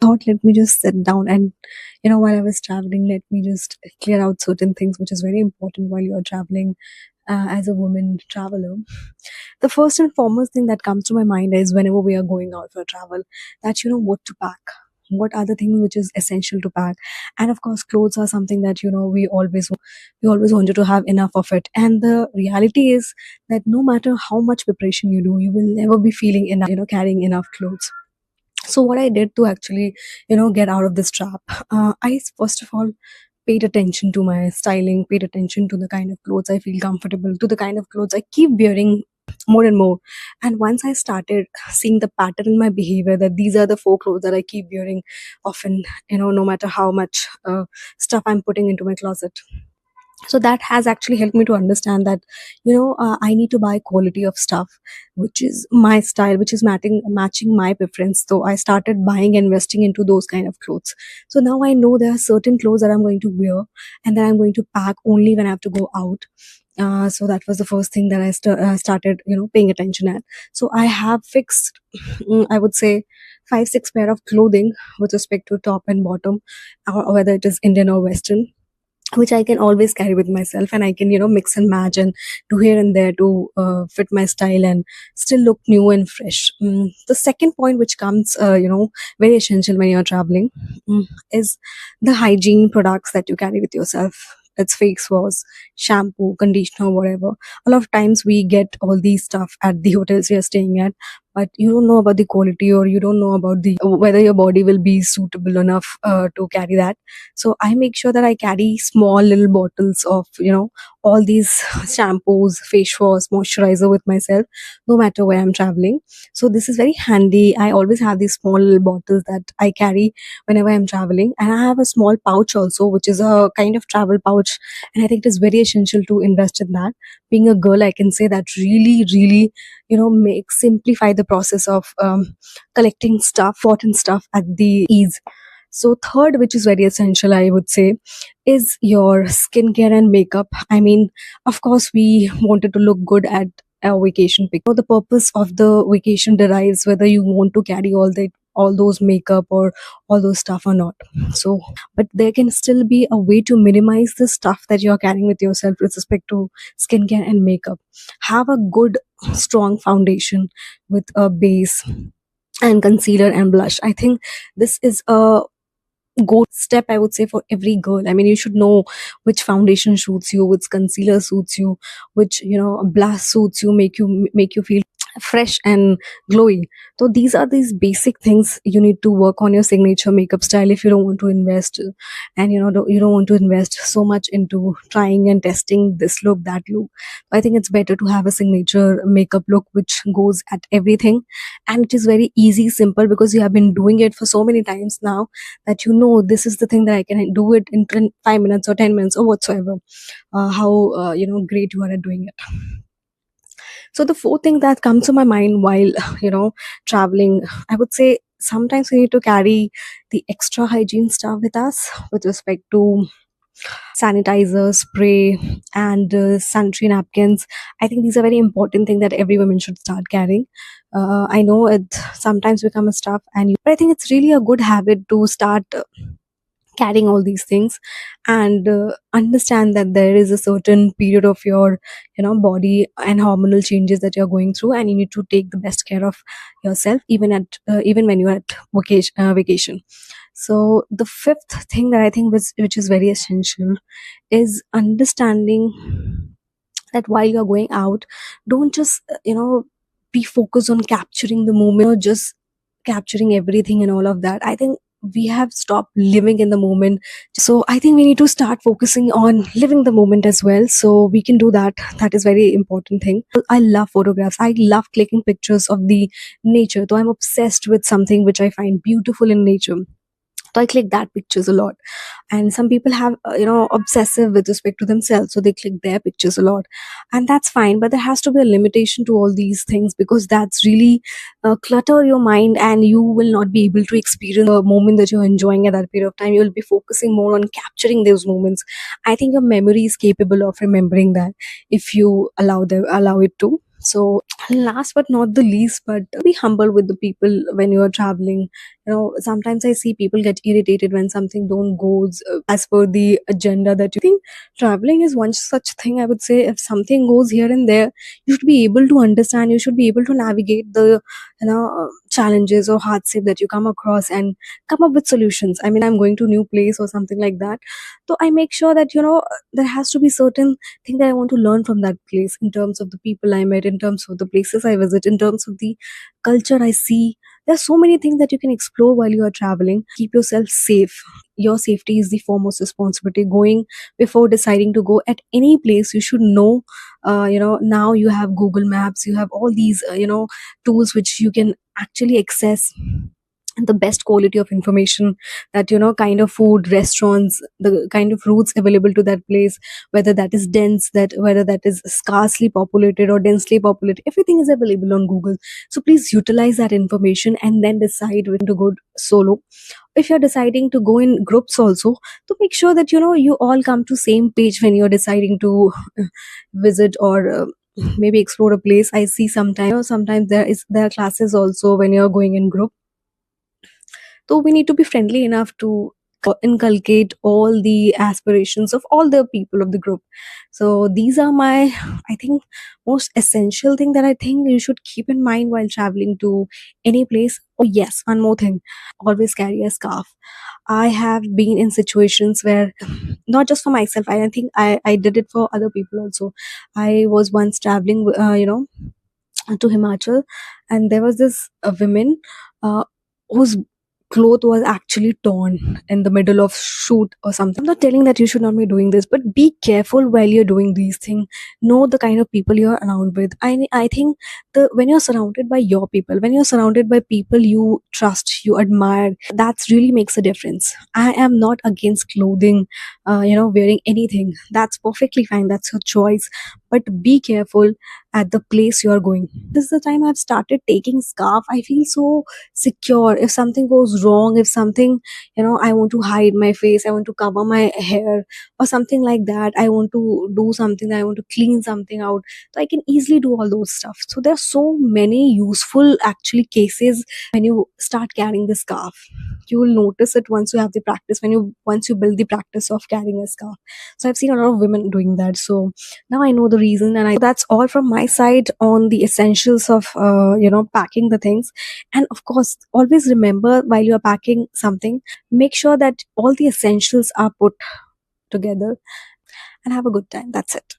thought, let me just sit down and, while I was traveling, let me just clear out certain things, which is very important while you're traveling as a woman traveler. The first and foremost thing that comes to my mind is whenever we are going out for travel, that what to pack. What are the things which is essential to pack? And of course, clothes are something that we always wanted to have enough of it. And the reality is that no matter how much preparation you do, you will never be feeling enough, carrying enough clothes. So what I did to actually get out of this trap, I first of all paid attention to my styling, paid attention to the kind of clothes I feel comfortable, to the kind of clothes I keep wearing more and more. And once I started seeing the pattern in my behavior, that these are the four clothes that I keep wearing often, no matter how much stuff I'm putting into my closet. So that has actually helped me to understand that I need to buy quality of stuff which is my style, which is matching my preference. So I started buying and investing into those kind of clothes. So now I know there are certain clothes that I'm going to wear and that I'm going to pack only when I have to go out. So that was the first thing that I started paying attention at. So I have fixed I would say 5 6 pair of clothing with respect to top and bottom, or whether it is Indian or Western, which I can always carry with myself, and I can mix and match and do here and there to fit my style and still look new and fresh. The second point, which comes very essential when you're traveling, is the hygiene products that you carry with yourself. It's face wash, shampoo, conditioner, whatever. A lot of times we get all these stuff at the hotels we are staying at, but you don't know about the quality, or you don't know about the whether your body will be suitable enough to carry that. So I make sure that I carry small little bottles of all these shampoos, face wash, moisturizer with myself, no matter where I'm traveling. So this is very handy. I always have these small little bottles that I carry whenever I'm traveling, and I have a small pouch also, which is a kind of travel pouch, and I think it is very essential to invest in that. Being a girl, I can say that really make simplify the process of collecting stuff, important stuff at the ease. So third, which is very essential, I would say, is your skincare and makeup. I mean, of course, we wanted to look good at our vacation pic. The purpose of the vacation derives whether you want to carry all those makeup or all those stuff or not. So, but there can still be a way to minimize the stuff that you're carrying with yourself with respect to skincare and makeup. Have a good, strong foundation with a base and concealer and blush. I think this is a go step, I would say, for every girl. I mean, you should know which foundation suits you, which concealer suits you, which blush suits you, make you feel fresh and glowy. So these basic things you need to work on your signature makeup style if you don't want to invest, and you don't want to invest so much into trying and testing this look, that look. I think it's better to have a signature makeup look which goes at everything, and it is very easy, simple, because you have been doing it for so many times now that this is the thing that I can do it in 5 minutes or 10 minutes or whatsoever. How great you are at doing it. So the fourth thing that comes to my mind while traveling, I would say sometimes we need to carry the extra hygiene stuff with us with respect to sanitizer, spray, and sanitary napkins. I think these are very important thing that every woman should start carrying. I know it sometimes become a stuff, but I think it's really a good habit to start carrying all these things, and understand that there is a certain period of your body and hormonal changes that you're going through, and you need to take the best care of yourself even when you're at vacation. So the fifth thing that I think which is very essential is understanding that while you're going out, don't just be focused on capturing the moment or just capturing everything and all of that. I think we have stopped living in the moment. So I think we need to start focusing on living the moment as well. So we can do that. That is very important thing. I love photographs. I love clicking pictures of the nature. So I'm obsessed with something which I find beautiful in nature. So I click that pictures a lot. And some people have obsessive with respect to themselves, so they click their pictures a lot, and that's fine, but there has to be a limitation to all these things, because that's really clutter your mind, and you will not be able to experience the moment that you're enjoying at that period of time. You will be focusing more on capturing those moments. I think your memory is capable of remembering that if you allow it to. So last but not the least, but be humble with the people when you are traveling. Sometimes I see people get irritated when something don't goes as per the agenda that you think. Traveling is one such thing, I would say. If something goes here and there, you should be able to understand, you should be able to navigate the challenges or hardship that you come across and come up with solutions. I mean, I'm going to a new place or something like that, so I make sure that there has to be certain thing that I want to learn from that place, in terms of the people I met, in terms of the places I visit, in terms of the culture I see. There's so many things that you can explore while you are traveling. Keep yourself safe. Your safety is the foremost responsibility. Going before deciding to go at any place, you should know. Now you have Google Maps, you have all these tools which you can actually access the best quality of information, that kind of food, restaurants, the kind of routes available to that place, whether that is dense, that whether that is scarcely populated or densely populated, everything is available on Google. So please utilize that information and then decide when to go solo. If you're deciding to go in groups also, to make sure that you all come to same page when you're deciding to visit or maybe explore a place. I see sometimes there are classes also when you're going in group, so we need to be friendly enough to inculcate all the aspirations of all the people of the group. So these are my, I think, most essential thing that I think you should keep in mind while traveling to any place. Oh yes, one more thing. Always carry a scarf. I have been in situations where, not just for myself, I think I did it for other people also. I was once traveling, to Himachal, and there was this woman uh, whose cloth was actually torn in the middle of shoot or something. I'm not telling that you should not be doing this, but be careful while you're doing these things. Know the kind of people you're around with. I think the when you're surrounded by your people, when you're surrounded by people you trust, you admire, that really makes a difference. I am not against clothing, wearing anything. That's perfectly fine. That's your choice. But be careful at the place you are going. This is the time I've started taking scarf. I feel so secure. If something goes wrong, if something, I want to hide my face, I want to cover my hair or something like that, I want to do something, I want to clean something out, so I can easily do all those stuff. So there are so many useful actually cases when you start carrying the scarf. You will notice it once you have the practice, once you build the practice of carrying a scarf. So I've seen a lot of women doing that. So now I know the reason, and I that's all from my side on the essentials of packing the things. And of course, always remember, while you're packing something, make sure that all the essentials are put together, and have a good time. That's it.